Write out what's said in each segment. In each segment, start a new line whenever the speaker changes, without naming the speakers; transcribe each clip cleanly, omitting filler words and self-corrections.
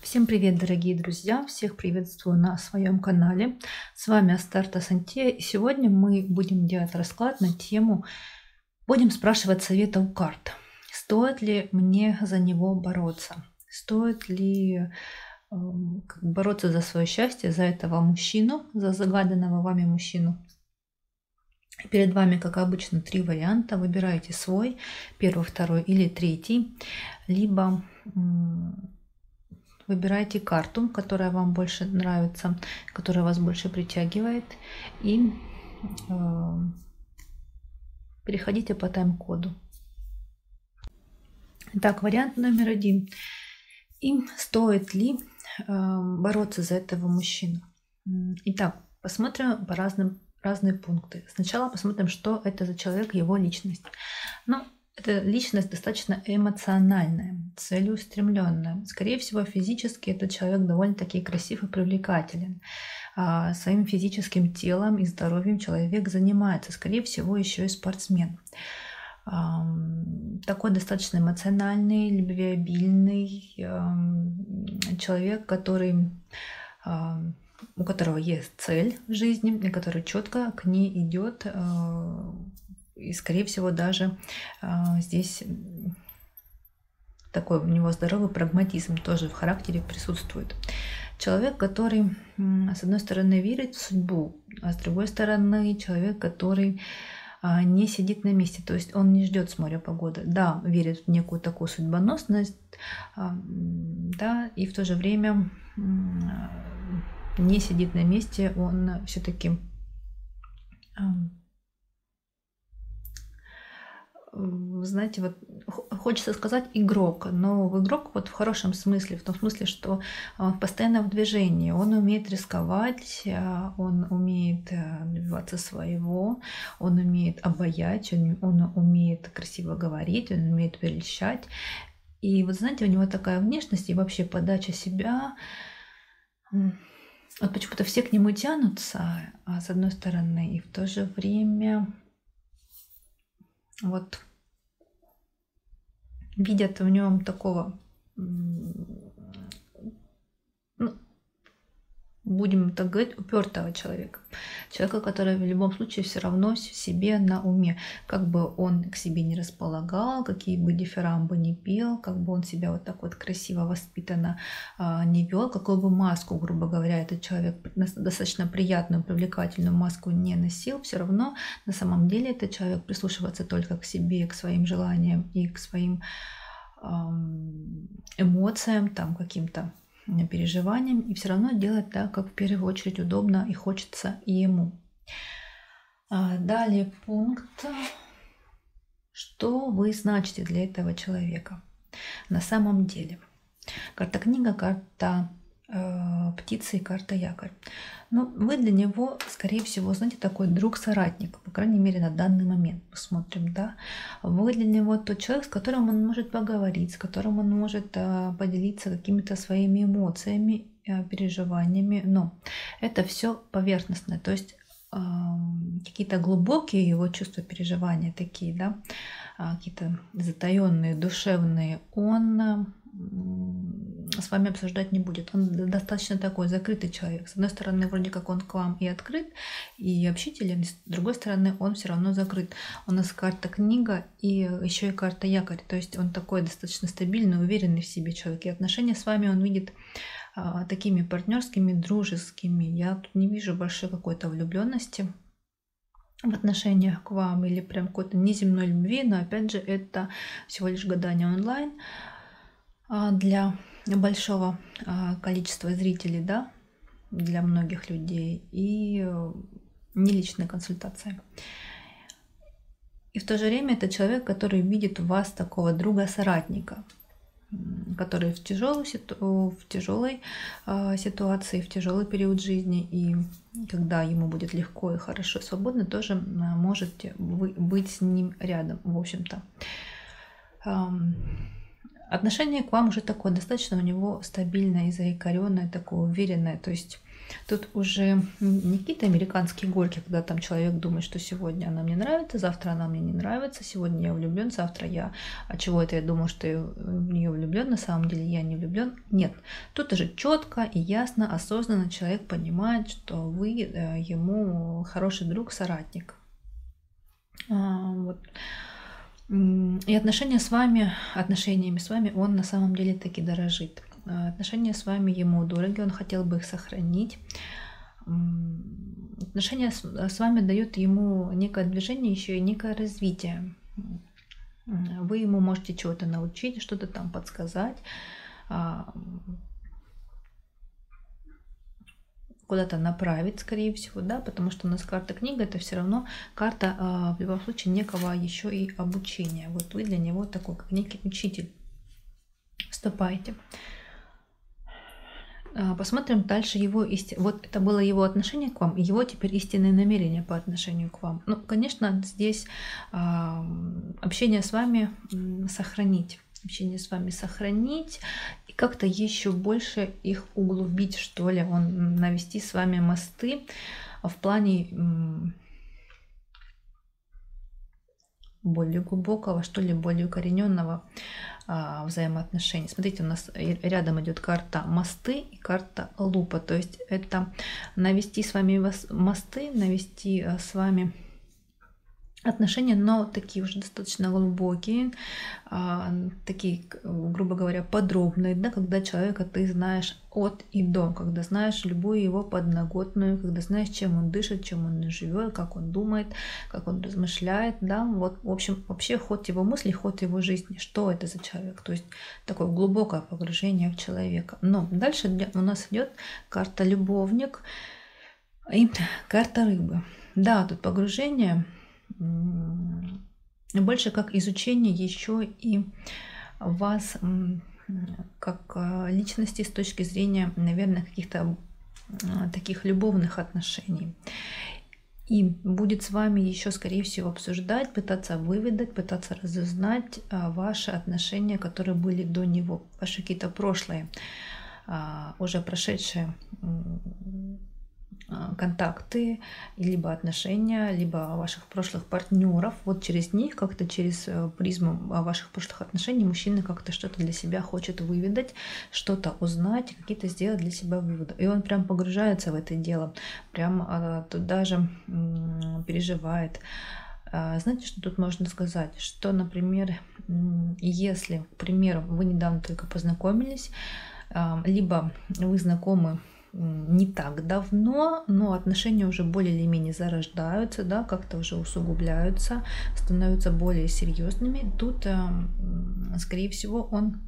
Всем привет, дорогие друзья! Всех приветствую на своем канале. С вами Астарта Сантея. И сегодня мы будем делать расклад на тему, будем спрашивать совета у карт. Стоит ли мне за него бороться? Стоит ли бороться за свое счастье, за этого мужчину, за загаданного вами мужчину? Перед вами, как обычно, три варианта. Выбирайте свой, первый, второй или третий. Либо выбирайте карту, которая вам больше нравится, которая вас больше притягивает, и переходите по тайм-коду. Итак, вариант номер один. Им стоит ли бороться за этого мужчину? Итак, посмотрим по разные пункты. Сначала посмотрим, что это за человек, его личность. Эта личность достаточно эмоциональная, целеустремленная. Скорее всего, физически этот человек довольно-таки красив и привлекателен. Своим физическим телом и здоровьем человек занимается. Скорее всего, еще и спортсмен. Такой достаточно эмоциональный, любвеобильный человек, у которого есть цель в жизни, и который четко к ней идет. И, скорее всего, даже здесь такой у него здоровый прагматизм тоже в характере присутствует. Человек, который, с одной стороны, верит в судьбу, а с другой стороны, человек, который не сидит на месте, то есть он не ждет с моря погоды. Да, верит в некую такую судьбоносность, да, и в то же время не сидит на месте, он все-таки знаете, вот хочется сказать игрок, но игрок вот в хорошем смысле, в том смысле, что он постоянно в движении, он умеет рисковать, он умеет добиваться своего, он умеет обаять, он умеет красиво говорить, он умеет прельщать. И вот знаете, у него такая внешность и вообще подача себя, вот почему-то все к нему тянутся, с одной стороны, и в то же время вот видят в нем такого, будем так говорить, упертого человека. Человека, который в любом случае все равно себе на уме. Как бы он к себе не располагал, какие бы дифирамбы не пел, как бы он себя вот так вот красиво, воспитанно не вел, какую бы маску, грубо говоря, этот человек, достаточно приятную, привлекательную маску не носил, все равно на самом деле этот человек прислушивается только к себе, к своим желаниям и к своим эмоциям, там каким-то переживаниям, и все равно делать так, как в первую очередь удобно и хочется и ему. Далее пункт, что вы значите для этого человека на самом деле. Карта книга, карта птицы и карта якорь. Вы для него, скорее всего, знаете, такой друг-соратник, по крайней мере, на данный момент. Посмотрим, да. Вы для него тот человек, с которым он может поговорить, с которым он может поделиться какими-то своими эмоциями, переживаниями, но это все поверхностно, то есть какие-то глубокие его чувства, переживания такие, да, какие-то затаенные, душевные, он с вами обсуждать не будет. Он достаточно такой закрытый человек. С одной стороны, вроде как он к вам и открыт, и общителен, с другой стороны, он все равно закрыт. У нас карта книга и еще и карта якорь. То есть он такой достаточно стабильный, уверенный в себе человек. И отношения с вами он видит такими партнерскими, дружескими. Я тут не вижу большой какой-то влюбленности в отношениях к вам или прям какой-то неземной любви, но опять же это всего лишь гадание онлайн для большого количества зрителей, да, для многих людей, и не личная консультация. И в то же время это человек, который видит в вас такого друга-соратника, который в тяжелой ситуации, в тяжелый период жизни, и когда ему будет легко и хорошо, свободно, тоже можете быть с ним рядом, в общем-то. Отношение к вам уже такое достаточно у него стабильное и заикаренное, такое уверенное. То есть Тут уже не какие-то американские горки, когда там человек думает, что сегодня она мне нравится, завтра она мне не нравится, сегодня я влюблен, завтра я... А чего это я думал, что я в нее влюблен, на самом деле я не влюблен? Нет. Тут уже четко и ясно, осознанно человек понимает, что вы ему хороший друг, соратник. Вот. И отношениями с вами он на самом деле таки дорожит. Отношения с вами ему дороги, он хотел бы их сохранить. Отношения с вами дают ему некое движение, еще и некое развитие. Вы ему можете чего-то научить, что-то там подсказать, куда-то направить, скорее всего, да, потому что у нас карта книга, это все равно карта в любом случае некого еще и обучения. Вот вы для него такой, как некий учитель. Вступайте. Посмотрим дальше его вот это было его отношение к вам, и его теперь истинное намерение по отношению к вам. Ну, конечно, здесь общение с вами сохранить. Общение с вами сохранить и как-то еще больше их углубить, что ли, навести с вами мосты в плане более глубокого, что ли, более укорененного взаимоотношений. Смотрите, у нас рядом идет карта мосты и карта лупа, то есть это навести с вами мосты, навести с вами отношения, но такие уже достаточно глубокие, такие, грубо говоря, подробные, да, когда человека ты знаешь от и до, когда знаешь любую его подноготную, когда знаешь, чем он дышит, чем он живет, как он думает, как он размышляет, да, вот, в общем, вообще ход его мыслей, ход его жизни, что это за человек, то есть такое глубокое погружение в человека. Но дальше у нас идет карта любовник и карта рыбы. Да, тут погружение больше как изучение еще и вас как личности с точки зрения, наверное, каких-то таких любовных отношений. И будет с вами еще, скорее всего, обсуждать, пытаться выведать, пытаться разузнать ваши отношения, которые были до него, ваши какие-то прошлые, уже прошедшие контакты, либо отношения, либо ваших прошлых партнеров. Вот через них, как-то через призму ваших прошлых отношений мужчина как-то что-то для себя хочет выведать, что-то узнать, какие-то сделать для себя выводы. И он прям погружается в это дело, прям туда же переживает. Знаете, что тут можно сказать? Что, например, если, к примеру, вы недавно только познакомились, либо вы знакомы не так давно, но отношения уже более или менее зарождаются, да, как-то уже усугубляются, становятся более серьезными. Тут, скорее всего, он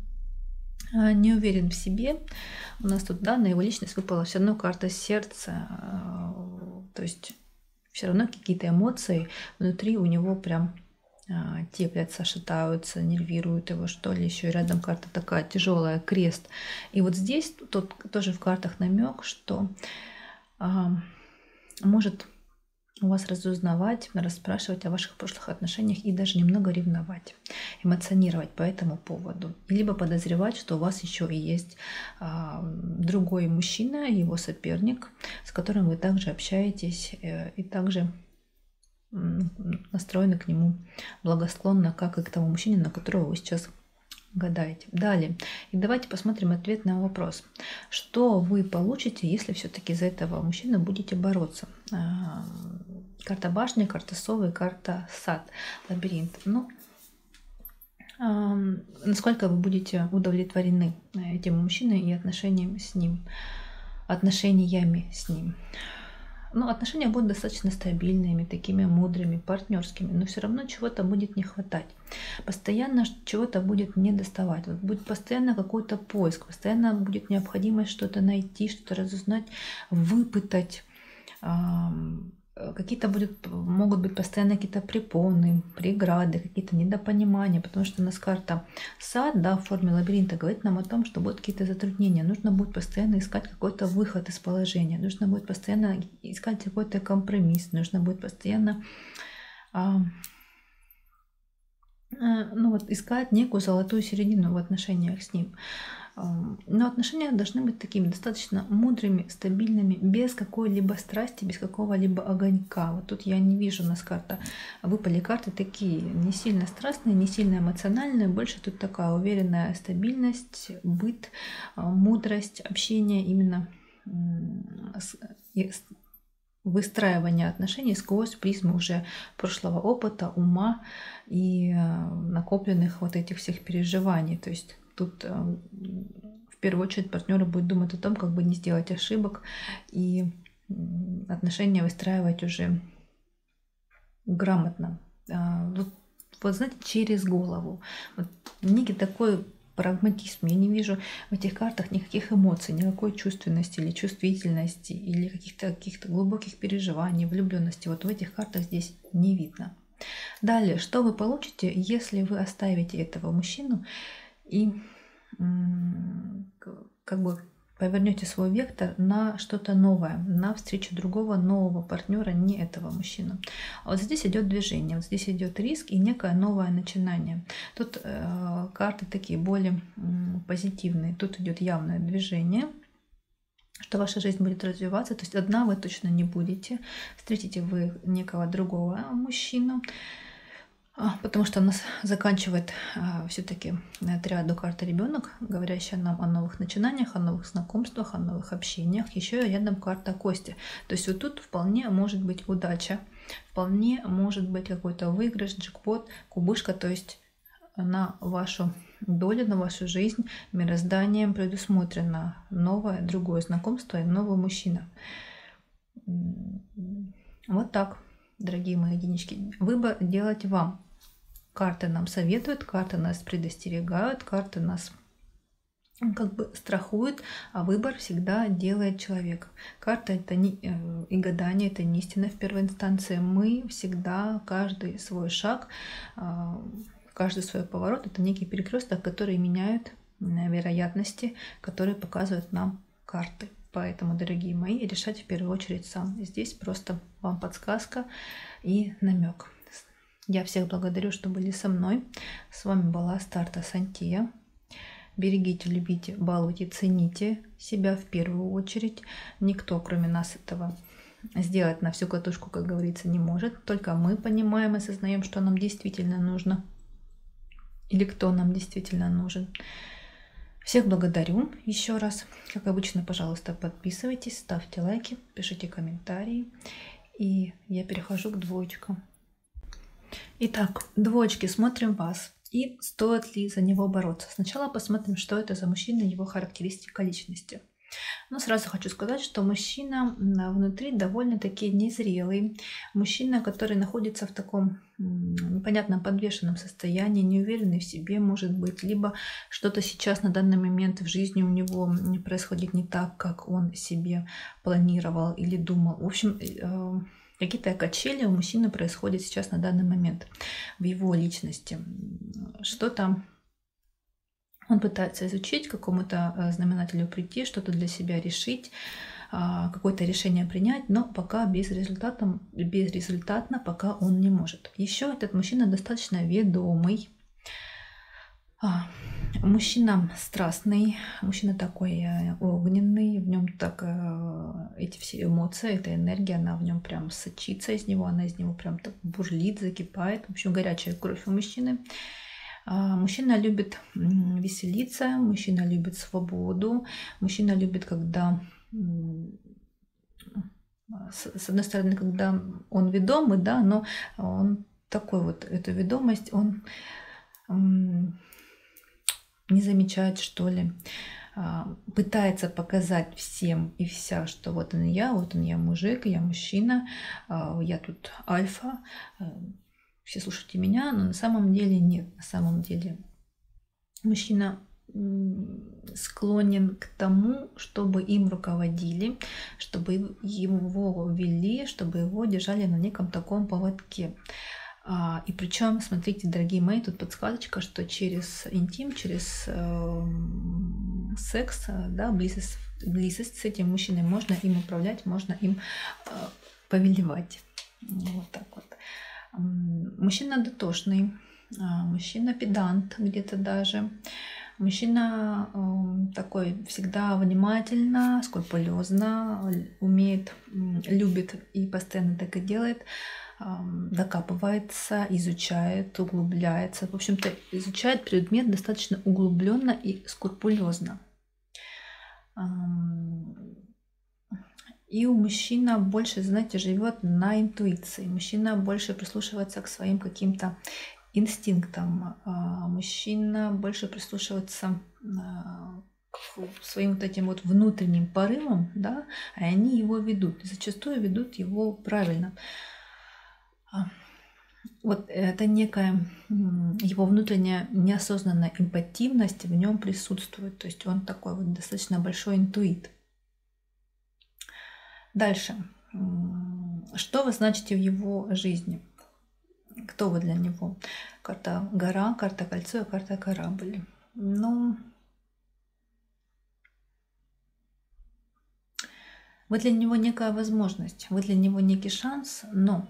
не уверен в себе. У нас тут, да, на его личность выпала все равно карта сердца, то есть все равно какие-то эмоции внутри у него прям теплятся, шатаются, нервируют его, что ли. Еще и рядом карта такая тяжелая, крест. И вот здесь тут тоже в картах намек, что может у вас разузнавать, расспрашивать о ваших прошлых отношениях и даже немного ревновать, эмоционировать по этому поводу. Либо подозревать, что у вас еще и есть другой мужчина, его соперник, с которым вы также общаетесь и также настроены к нему благосклонно, как и к тому мужчине, на которого вы сейчас гадаете. Далее. И давайте посмотрим ответ на вопрос. Что вы получите, если все-таки за этого мужчину будете бороться? Карта башня, карта совы, карта сад, лабиринт. Ну, насколько вы будете удовлетворены этим мужчиной и отношениями с ним. Ну, отношения будут достаточно стабильными, такими мудрыми, партнерскими, но все равно чего-то будет не хватать. Постоянно чего-то будет не доставать. Вот будет постоянно какой-то поиск, постоянно будет необходимость что-то найти, что-то разузнать, выпытать. Какие-то могут быть постоянно какие-то препоны, преграды, какие-то недопонимания, потому что у нас карта сад, да, в форме лабиринта говорит нам о том, что будут какие-то затруднения, нужно будет постоянно искать какой-то выход из положения, нужно будет постоянно искать какой-то компромисс, нужно будет постоянно искать некую золотую середину в отношениях с ним. Но отношения должны быть такими достаточно мудрыми, стабильными, без какой-либо страсти, без какого-либо огонька. Вот тут я не вижу, у нас выпали карты такие, не сильно страстные, не сильно эмоциональные, больше тут такая уверенная стабильность, быт, мудрость, общение именно выстраивание отношений сквозь призму уже прошлого опыта, ума и накопленных вот этих всех переживаний. То есть тут в первую очередь партнеры будут думать о том, как бы не сделать ошибок и отношения выстраивать уже грамотно. Вот знаете, через голову. Вот некий такой прагматизм. Я не вижу в этих картах никаких эмоций, никакой чувственности или чувствительности, или каких-то глубоких переживаний, влюбленности. Вот в этих картах здесь не видно. Далее, что вы получите, если вы оставите этого мужчину и как бы повернете свой вектор на что-то новое, на встречу другого нового партнера, не этого мужчины. А вот здесь идет движение, вот здесь идет риск и некое новое начинание. Тут карты такие более позитивные. Тут идет явное движение, что ваша жизнь будет развиваться. То есть одна вы точно не будете. Встретите вы некого другого мужчину. Потому что у нас заканчивает все-таки триаду карта ребенок, говорящая нам о новых начинаниях, о новых знакомствах, о новых общениях. Еще и рядом карта кости. То есть вот тут вполне может быть удача, вполне может быть какой-то выигрыш, джекпот, кубышка. То есть на вашу долю, на вашу жизнь мирозданием предусмотрено новое, другое знакомство и новый мужчина. Вот так, дорогие мои единички. Выбор делать вам. Карты нам советуют, карты нас предостерегают, карты нас как бы страхуют, а выбор всегда делает человек. Карта это не, и гадание это не истина в первой инстанции. Мы всегда, каждый свой шаг, каждый свой поворот, это некий перекресток, который меняет вероятности, которые показывают нам карты. Поэтому, дорогие мои, решать в первую очередь сам. Здесь просто вам подсказка и намек. Я всех благодарю, что были со мной. С вами была Астарта Сантия. Берегите, любите, балуйте, цените себя в первую очередь. Никто, кроме нас, этого сделать на всю катушку, как говорится, не может. Только мы понимаем и осознаем, что нам действительно нужно. Или кто нам действительно нужен. Всех благодарю еще раз. Как обычно, пожалуйста, подписывайтесь, ставьте лайки, пишите комментарии. И я перехожу к двоечкам. Итак, двоечки, смотрим вас. И стоит ли за него бороться. Сначала посмотрим, что это за мужчина, его характеристика личности. Но сразу хочу сказать, что мужчина внутри довольно-таки незрелый. Мужчина, который находится в таком непонятном подвешенном состоянии, неуверенный в себе, может быть. Либо что-то сейчас на данный момент в жизни у него происходит не так, как он себе планировал или думал. В общем, какие-то качели у мужчины происходят сейчас на данный момент в его личности. Что-то он пытается изучить, к какому-то знаменателю прийти, что-то для себя решить, какое-то решение принять, но пока безрезультатно, пока он не может. Еще этот мужчина достаточно ведомый. Мужчина страстный, мужчина такой огненный, в нем так эти все эмоции, эта энергия, она в нем прям сочится из него, она из него прям так бурлит, закипает. В общем, горячая кровь у мужчины. Мужчина любит веселиться, мужчина любит свободу, мужчина любит, когда, с одной стороны, когда он ведомый, да, но он такой вот, эту ведомость, он не замечает, что ли, пытается показать всем и вся, что вот я мужик, я мужчина, я тут альфа, все слушайте меня, но на самом деле нет. На самом деле мужчина склонен к тому, чтобы им руководили, чтобы его вели, чтобы его держали на неком таком поводке. И причем, смотрите, дорогие мои, тут подсказочка, что через интим, через секс, да, близость с этим мужчиной можно им управлять, можно им повелевать. Вот так вот. Мужчина дотошный, мужчина педант где-то даже. Мужчина такой всегда внимательно, скрупулезно, умеет, любит и постоянно так и делает, докапывается, изучает, углубляется. В общем-то, изучает предмет достаточно углубленно и скрупулезно. И у мужчины больше, знаете, живет на интуиции. Мужчина больше прислушивается к своим каким-то инстинктам. Мужчина больше прислушивается к своим вот этим вот внутренним порывам, да, и они его ведут. И зачастую ведут его правильно. Вот это некая его внутренняя неосознанная эмпативность в нем присутствует. То есть он такой вот достаточно большой интуит. Дальше. Что вы значите в его жизни? Кто вы для него? Карта гора, карта кольцо и карта корабль. Ну, вы для него некая возможность, вы для него некий шанс, но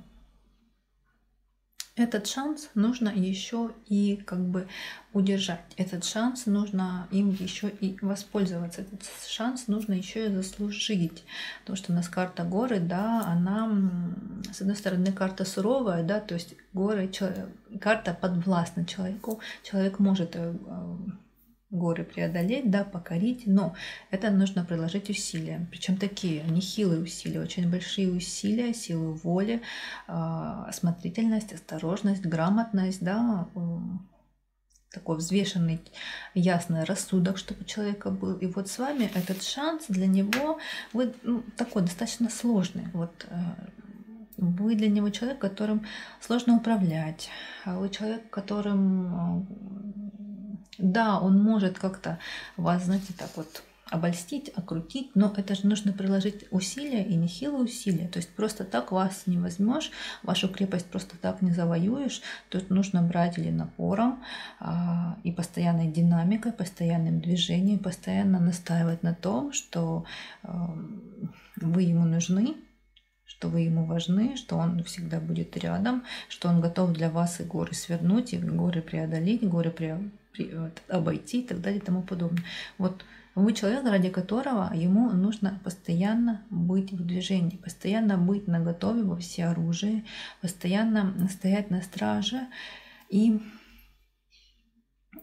этот шанс нужно еще и как бы удержать. Этот шанс нужно им еще и воспользоваться. Этот шанс нужно еще и заслужить. Потому что у нас карта горы, да, она, с одной стороны, карта суровая, да, то есть горы, карта подвластна человеку. Человек может горы преодолеть, да, покорить, но это нужно приложить усилия. Причем такие нехилые усилия, очень большие усилия, силу воли, осмотрительность, осторожность, грамотность, да, такой взвешенный, ясный рассудок, чтобы у человека был. И вот с вами этот шанс для него такой достаточно сложный. Вот вы для него человек, которым сложно управлять, вы человек, которым, да, он может как-то вас, знаете, так вот обольстить, окрутить, но это же нужно приложить усилия и нехилые усилия. То есть просто так вас не возьмешь, вашу крепость просто так не завоюешь. Тут нужно брать или напором, и постоянной динамикой, постоянным движением, постоянно настаивать на том, что вы ему нужны, что вы ему важны, что он всегда будет рядом, что он готов для вас и горы свернуть, и горы преодолеть, горы обойти и так далее и тому подобное. Вот вы человек, ради которого ему нужно постоянно быть в движении, постоянно быть наготове во всеоружии, постоянно стоять на страже и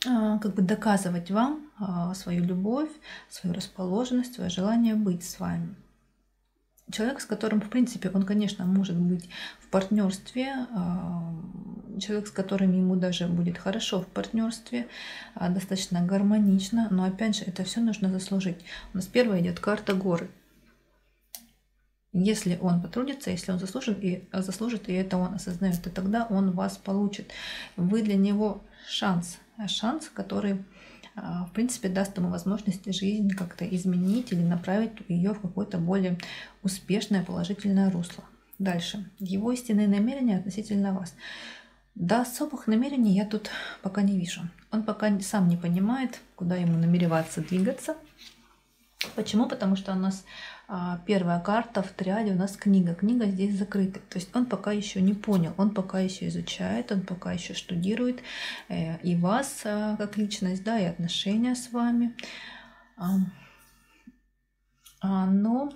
как бы доказывать вам свою любовь, свою расположенность, свое желание быть с вами. Человек, с которым, в принципе, он, конечно, может быть в партнерстве, человек, с которым ему даже будет хорошо в партнерстве, достаточно гармонично, но опять же, это все нужно заслужить. У нас первая идет карта горы. Если он потрудится, если он заслужит, и это он осознает, то тогда он вас получит. Вы для него шанс, который, в принципе, даст ему возможность жизнь как-то изменить или направить ее в какое-то более успешное, положительное русло. Дальше. Его истинные намерения относительно вас. Да, особых намерений я тут пока не вижу. Он пока сам не понимает, куда ему намереваться двигаться. Почему? Потому что у нас первая карта в триаде, у нас книга. Книга здесь закрыта. То есть он пока еще не понял, он пока еще изучает, он пока еще штудирует и вас как личность, да, и отношения с вами. Но,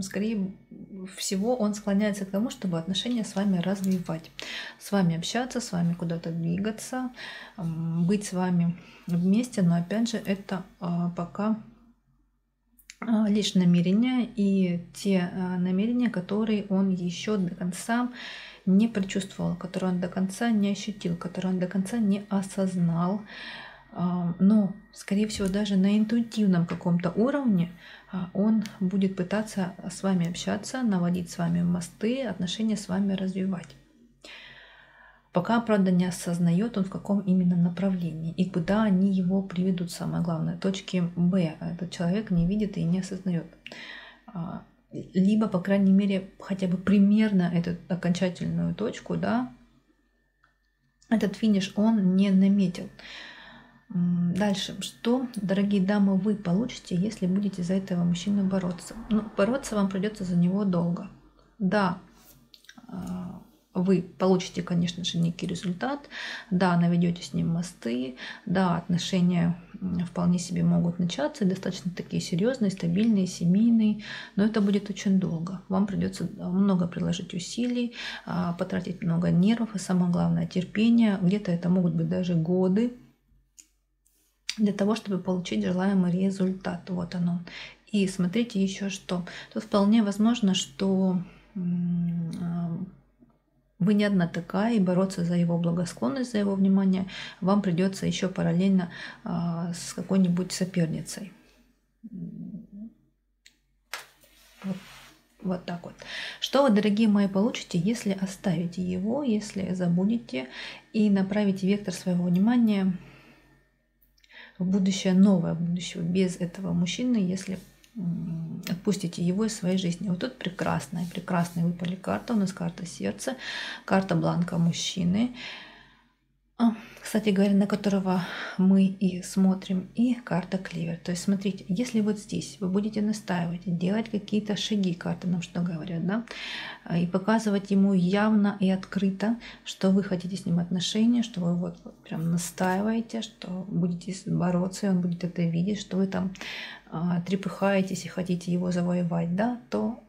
скорее всего, он склоняется к тому, чтобы отношения с вами развивать, с вами общаться, с вами куда-то двигаться, быть с вами вместе. Но, опять же, это пока лишь намерения, и те намерения, которые он еще до конца не прочувствовал, которые он до конца не ощутил, которые он до конца не осознал. Но, скорее всего, даже на интуитивном каком-то уровне он будет пытаться с вами общаться, наводить с вами мосты, отношения с вами развивать. Пока, правда, не осознает он, в каком именно направлении и куда они его приведут, самое главное, точки Б. Этот человек не видит и не осознает. Либо, по крайней мере, хотя бы примерно эту окончательную точку, да, этот финиш он не наметил. Дальше. Что, дорогие дамы, вы получите, если будете за этого мужчину бороться? Ну, бороться вам придется за него долго. Да, вы получите, конечно же, некий результат, да, наведете с ним мосты, да, отношения вполне себе могут начаться, достаточно такие серьезные, стабильные, семейные, но это будет очень долго. Вам придется много приложить усилий, потратить много нервов и, самое главное, терпения. Где-то это могут быть даже годы для того, чтобы получить желаемый результат. Вот оно. И смотрите еще что. Тут вполне возможно, что вы не одна такая, и бороться за его благосклонность, за его внимание вам придется еще параллельно с какой-нибудь соперницей. Вот так вот. Что вы, дорогие мои, получите, если оставите его, если забудете и направите вектор своего внимания в будущее, новое будущее, без этого мужчины, если отпустите его из своей жизни. Вот тут прекрасная выпали карта. У нас карта сердца, карта бланка мужчины, кстати говоря, на которого мы и смотрим, и карта клевер. То есть смотрите, если вот здесь вы будете настаивать, делать какие-то шаги, карты нам что говорят, да, и показывать ему явно и открыто, что вы хотите с ним отношения, что вы вот прям настаиваете, что будете бороться, и он будет это видеть, что вы там трепыхаетесь и хотите его завоевать, да, то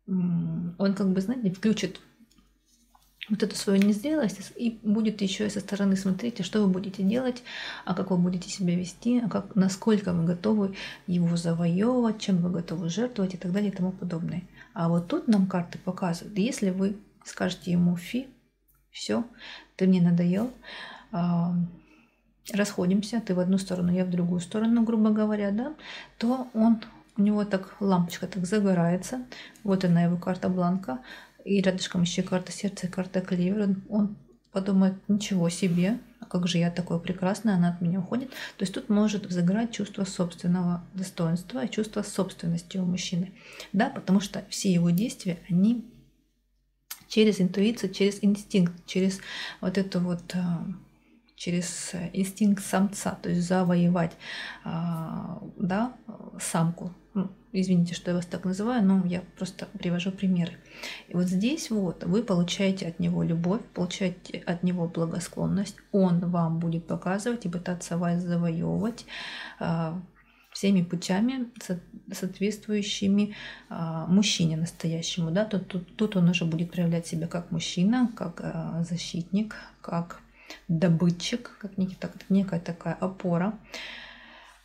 он, как бы, знаете, включит вот эту свою незрелость и будет еще и со стороны смотреть, что вы будете делать, а как вы будете себя вести, насколько вы готовы его завоевывать, чем вы готовы жертвовать и так далее и тому подобное. А вот тут нам карты показывают, если вы скажете ему фи, все, ты мне надоел, расходимся, ты в одну сторону, я в другую сторону, грубо говоря, да, то у него так лампочка так загорается, вот она его карта бланка, и рядышком еще карта сердца и карта клевер. Он подумает, ничего себе, а как же я такой прекрасный, она от меня уходит. То есть тут может взыграть чувство собственного достоинства и чувство собственности у мужчины. Да, потому что все его действия, они через интуицию, через инстинкт, через вот эту вот, через инстинкт самца, то есть завоевать, да, самку. Извините, что я вас так называю, но я просто привожу примеры. И вот здесь вот вы получаете от него любовь, получаете от него благосклонность. Он вам будет показывать и пытаться вас завоевывать всеми путями, соответствующими мужчине настоящему. Да? Тут он уже будет проявлять себя как мужчина, как защитник, как добытчик, как некая такая опора.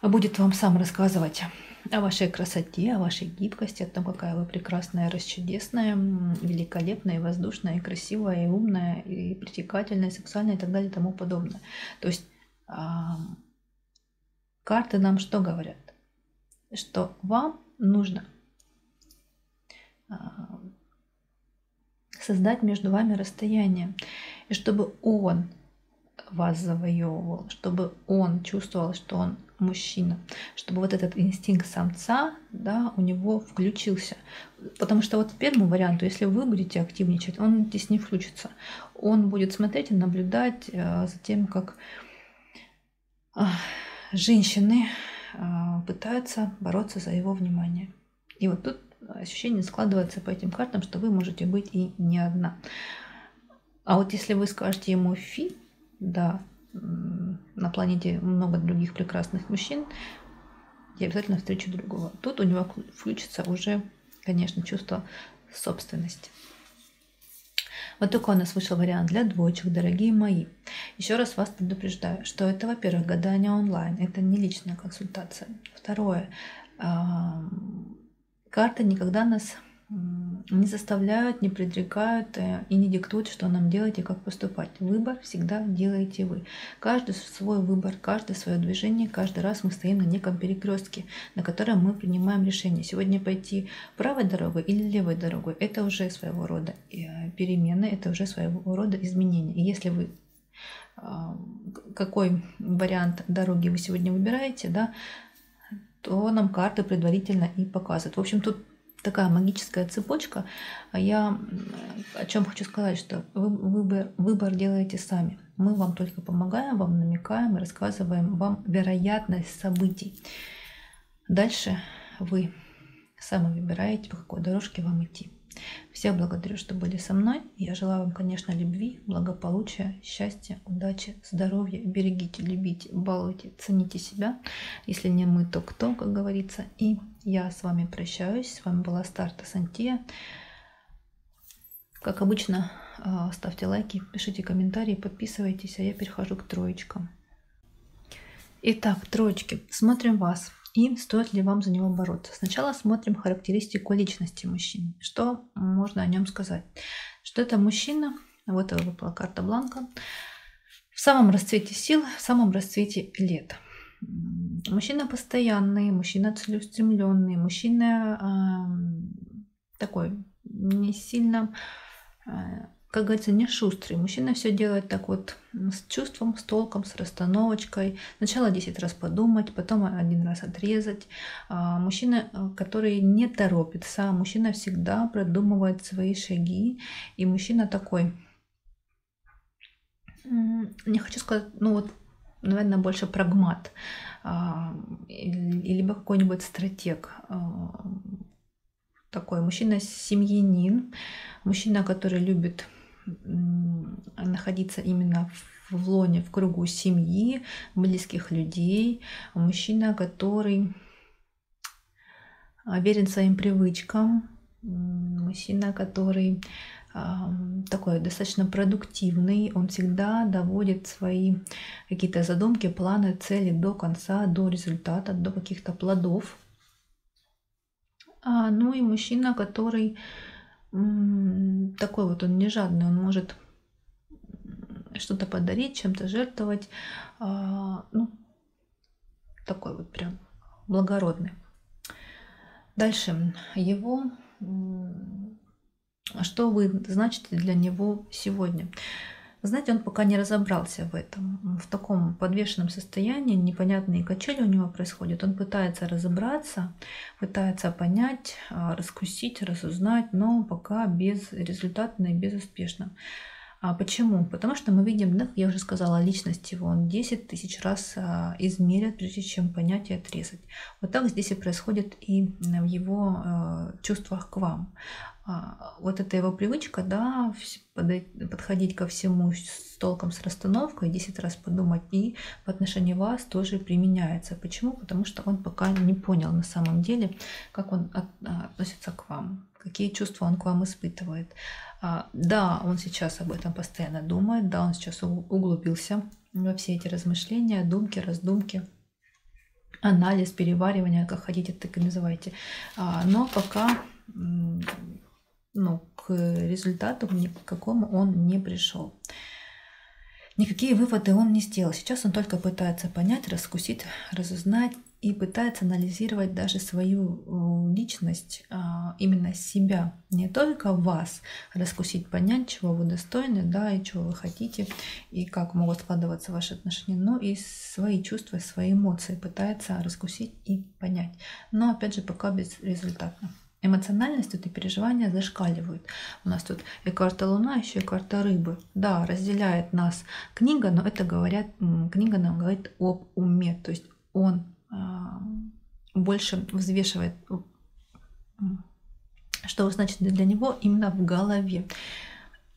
Будет вам сам рассказывать о вашей красоте, о вашей гибкости, о том, какая вы прекрасная, расчудесная, великолепная, и воздушная, и красивая, и умная, и притягательная, и сексуальная, и так далее, и тому подобное. То есть карты нам что говорят? Что вам нужно создать между вами расстояние, и чтобы он вас завоевывал, чтобы он чувствовал, что он мужчина, чтобы вот этот инстинкт самца, да, у него включился. Потому что вот первому варианту, если вы будете активничать, он здесь не включится. Он будет смотреть и наблюдать за тем, как женщины пытаются бороться за его внимание. И вот тут ощущение складывается по этим картам, что вы можете быть и не одна. А вот если вы скажете ему фи, да, на планете много других прекрасных мужчин, я обязательно встречу другого. Тут у него включится уже, конечно, чувство собственности. Вот такой у нас вышел вариант для двоечек, дорогие мои. Еще раз вас предупреждаю, что это, во-первых, гадание онлайн, это не личная консультация. Второе, карты никогда нас не заставляют, не предрекают и не диктуют, что нам делать и как поступать. Выбор всегда делаете вы. Каждый свой выбор, каждое свое движение, каждый раз мы стоим на неком перекрестке, на котором мы принимаем решение. Сегодня пойти правой дорогой или левой дорогой, это уже своего рода перемены, это уже своего рода изменения. И если вы какой вариант дороги вы сегодня выбираете, да, то нам карты предварительно и показывают. В общем, тут такая магическая цепочка. Я о чем хочу сказать, что выбор делаете сами. Мы вам только помогаем, вам намекаем, рассказываем вам вероятность событий. Дальше вы сами выбираете, по какой дорожке вам идти. Всех благодарю, что были со мной. Я желаю вам, конечно, любви, благополучия, счастья, удачи, здоровья. Берегите, любите, балуйте, цените себя. Если не мы, то кто, как говорится. И я с вами прощаюсь. С вами была Старта Сантия. Как обычно, ставьте лайки, пишите комментарии, подписывайтесь, а я перехожу к троечкам. Итак, троечки, смотрим вас. И стоит ли вам за него бороться? Сначала смотрим характеристику личности мужчины. Что можно о нем сказать? Что это мужчина, вот его выпала карта Бланка, в самом расцвете сил, в самом расцвете лет. Мужчина постоянный, мужчина целеустремленный, мужчина такой не сильно, как говорится, не шустрый. Мужчина все делает так вот с чувством, с толком, с расстановочкой. Сначала 10 раз подумать, потом 1 раз отрезать. Мужчина, который не торопится, мужчина всегда продумывает свои шаги. И мужчина такой, не хочу сказать, ну вот, наверное, больше прагмат. Либо какой-нибудь стратег. Такой мужчина-семьянин, мужчина, который любит находиться именно в лоне, в кругу семьи, близких людей, мужчина, который верен своим привычкам, мужчина, который такой достаточно продуктивный, он всегда доводит свои какие-то задумки, планы, цели до конца, до результата, до каких-то плодов. Ну и мужчина, который такой вот, он не жадный, он может что-то подарить, чем-то жертвовать. Ну, такой вот прям благородный. Дальше его, что вы значите для него сегодня? Знаете, он пока не разобрался в этом. В таком подвешенном состоянии, непонятные качели у него происходят. Он пытается разобраться, пытается понять, раскусить, разузнать, но пока безрезультатно и безуспешно. Почему? Потому что мы видим, да, я уже сказала, личность его, он 10 тысяч раз измерят, прежде чем понять и отрезать. Вот так здесь и происходит и в его чувствах к вам. Вот эта его привычка, да, подходить ко всему с толком, с расстановкой, 10 раз подумать, и по отношению вас тоже применяется. Почему? Потому что он пока не понял на самом деле, как он относится к вам, какие чувства он к вам испытывает. Да, он сейчас об этом постоянно думает, да, он сейчас углубился во все эти размышления, думки, раздумки, анализ, переваривание, как хотите, так и называйте. Но пока к результату никакому он не пришел. Никакие выводы он не сделал. Сейчас он только пытается понять, раскусить, разузнать и пытается анализировать даже свою личность, именно себя. Не только вас раскусить, понять, чего вы достойны, да, и чего вы хотите, и как могут складываться ваши отношения, но и свои чувства, свои эмоции пытается раскусить и понять. Но опять же, пока безрезультатно. Эмоциональность тут и переживания зашкаливают. У нас тут и карта Луна, еще и карта Рыбы. Да, разделяет нас книга, но это книга нам говорит об уме. То есть он больше взвешивает, что значит для него именно в голове.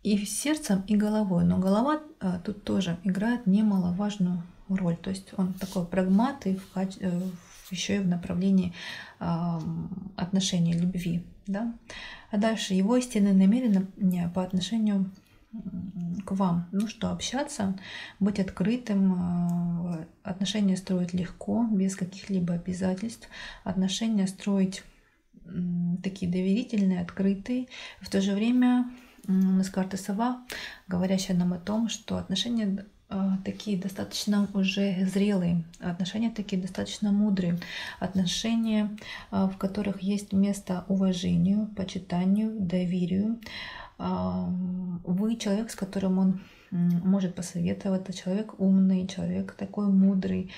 И сердцем, и головой. Но голова тут тоже играет немаловажную роль. То есть он такой прагмат и еще и в направлении отношений, любви. Да? А дальше его истинные намерения по отношению к вам. Ну что, общаться, быть открытым, отношения строить легко, без каких-либо обязательств. Отношения строить такие доверительные, открытые. В то же время у нас карта Сова, говорящая нам о том, что отношения такие достаточно уже зрелые, отношения такие достаточно мудрые, отношения, в которых есть место уважению, почитанию, доверию. Вы человек, с которым он может посоветоваться, человек умный, человек такой мудрый.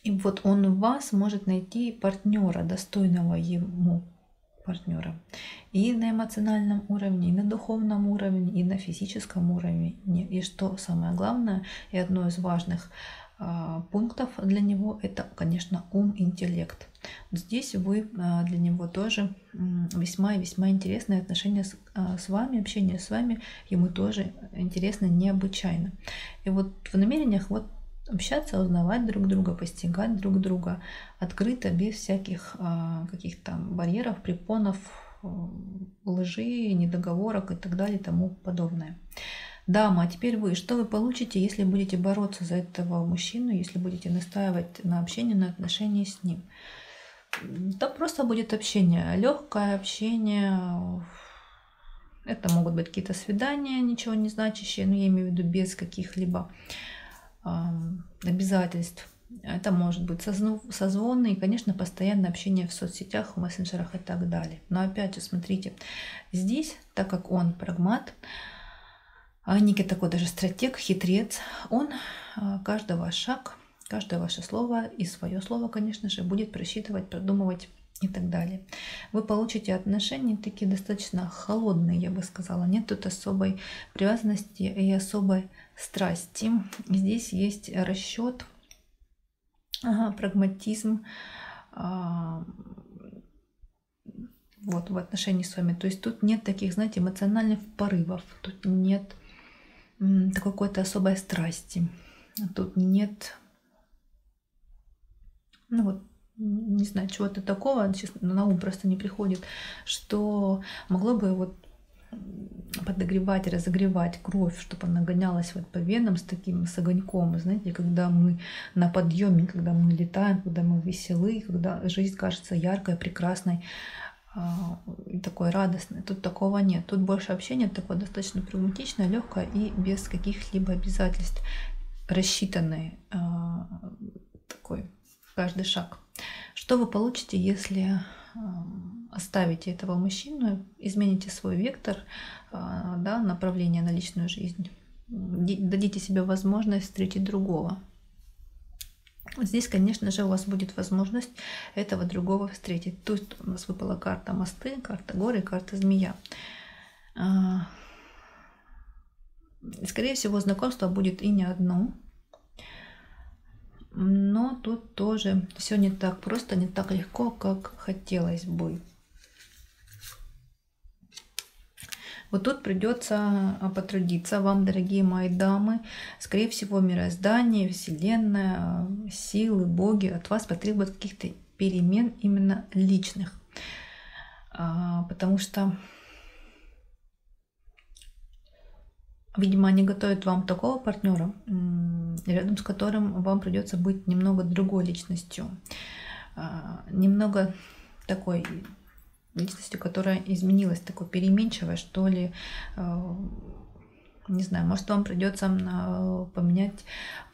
И вот он в вас может найти партнера, достойного ему партнера. И на эмоциональном уровне, и на духовном уровне, и на физическом уровне. И что самое главное, и одно из важных пунктов для него это, конечно, ум, интеллект. Здесь вы для него тоже весьма и весьма интересные отношения с вами, общение с вами ему тоже интересно необычайно. И вот в намерениях вот общаться, узнавать друг друга, постигать друг друга открыто, без всяких каких-то барьеров, препонов, лжи, недоговорок и так далее и тому подобное. Дама, а теперь вы. Что вы получите, если будете бороться за этого мужчину, если будете настаивать на общении, на отношении с ним? Да просто будет общение, легкое общение. Это могут быть какие-то свидания, ничего не значащие, но я имею в виду без каких-либо обязательств. Это может быть созвоны и, конечно, постоянное общение в соцсетях, в мессенджерах и так далее. Но опять же, смотрите, здесь, так как он прагмат, некий такой даже стратег, хитрец, он каждый ваш шаг, каждое ваше слово и свое слово, конечно же, будет просчитывать, продумывать и так далее. Вы получите отношения такие достаточно холодные, я бы сказала. Нет тут особой привязанности и особой страсти. Здесь есть расчет, прагматизм вот в отношении с вами. То есть тут нет таких, знаете, эмоциональных порывов, тут нет такой какой-то особой страсти, тут нет, ну вот, не знаю, чего-то такого, честно, на ум просто не приходит, что могло бы вот подогревать, разогревать кровь, чтобы она гонялась вот по венам с таким, с огоньком. Знаете, когда мы на подъеме, когда мы летаем, когда мы веселы, когда жизнь кажется яркой, прекрасной, и такой радостной. Тут такого нет. Тут больше общения, такое достаточно прагматичное, легкое и без каких-либо обязательств, рассчитанный такой каждый шаг. Что вы получите, если оставите этого мужчину, измените свой вектор, да, направление на личную жизнь, дадите себе возможность встретить другого? Здесь, конечно же, у вас будет возможность этого другого встретить. Тут у нас выпала карта мосты, карта горы, карта змея. Скорее всего, знакомство будет и не одно. Но тут тоже все не так просто, не так легко, как хотелось бы. Вот тут придется потрудиться вам, дорогие мои дамы. Скорее всего, мироздание, Вселенная, силы, боги от вас потребуют каких-то перемен именно личных. Потому что, видимо, они готовят вам такого партнера, рядом с которым вам придется быть немного другой личностью. Немного такой личностью, которая изменилась, такой переменчивой, что ли. Не знаю, может, вам придется поменять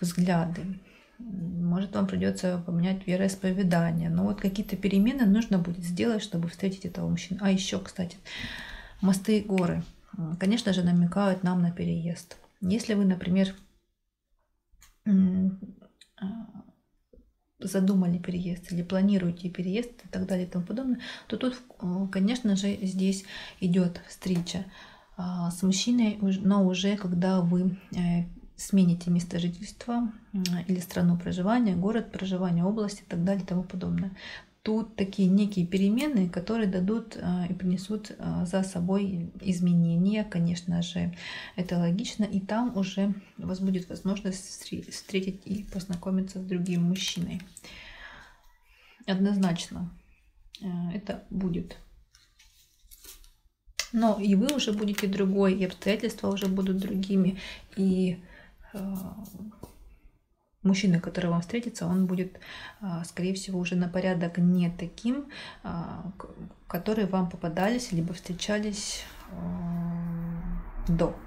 взгляды, может, вам придется поменять вероисповедание. Но вот какие-то перемены нужно будет сделать, чтобы встретить этого мужчину. А еще, кстати, мосты и горы, конечно же, намекают нам на переезд. Если вы, например, задумали переезд или планируете переезд и так далее и тому подобное, то тут, конечно же, здесь идет встреча с мужчиной, но уже когда вы смените место жительства или страну проживания, город проживания, область и так далее и тому подобное. Тут такие некие перемены, которые дадут и принесут за собой изменения, конечно же, это логично, и там уже у вас будет возможность встретить и познакомиться с другим мужчиной. Однозначно это будет. Но и вы уже будете другой, и обстоятельства уже будут другими, и мужчина, который вам встретится, он будет, скорее всего, уже на порядок не таким, которые вам попадались, либо встречались до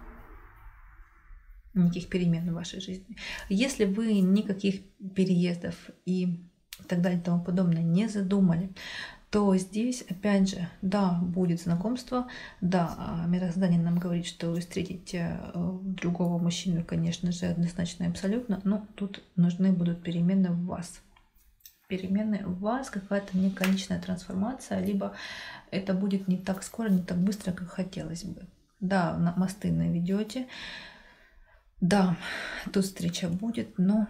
никаких перемен в вашей жизни. Если вы никаких переездов и так далее и тому подобное не задумали, то здесь, опять же, да, будет знакомство, да, мироздание нам говорит, что вы встретите другого мужчину, конечно же, однозначно и абсолютно, но тут нужны будут перемены в вас. Перемены в вас, какая-то некая личная трансформация, либо это будет не так скоро, не так быстро, как хотелось бы. Да, на мосты наведете, да, тут встреча будет, но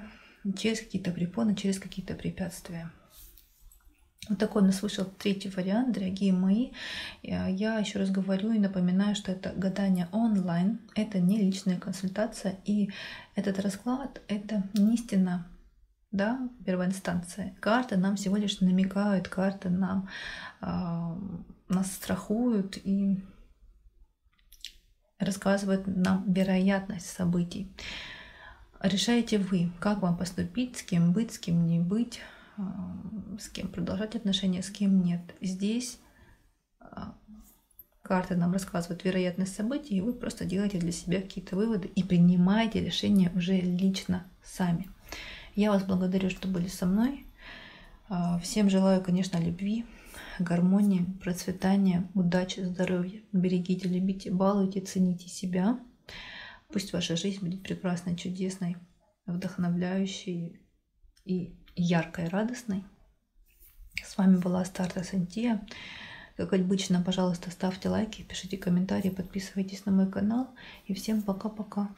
через какие-то препоны, через какие-то препятствия. Вот такой у нас вышел третий вариант, дорогие мои. Я еще раз говорю и напоминаю, что это гадание онлайн, это не личная консультация, и этот расклад это не истина, да, первая инстанция. Карты нам всего лишь намекают, карты нам нас страхуют и рассказывают нам вероятность событий. Решаете вы, как вам поступить, с кем быть, с кем не быть, с кем продолжать отношения, с кем нет. Здесь карты нам рассказывают вероятность событий, и вы просто делаете для себя какие-то выводы и принимаете решения уже лично сами. Я вас благодарю, что были со мной. Всем желаю, конечно, любви, гармонии, процветания, удачи, здоровья. Берегите, любите, балуйте, цените себя. Пусть ваша жизнь будет прекрасной, чудесной, вдохновляющей и яркой, радостной. С вами была Астарта Сантия. Как обычно, пожалуйста, ставьте лайки, пишите комментарии, подписывайтесь на мой канал. И всем пока-пока.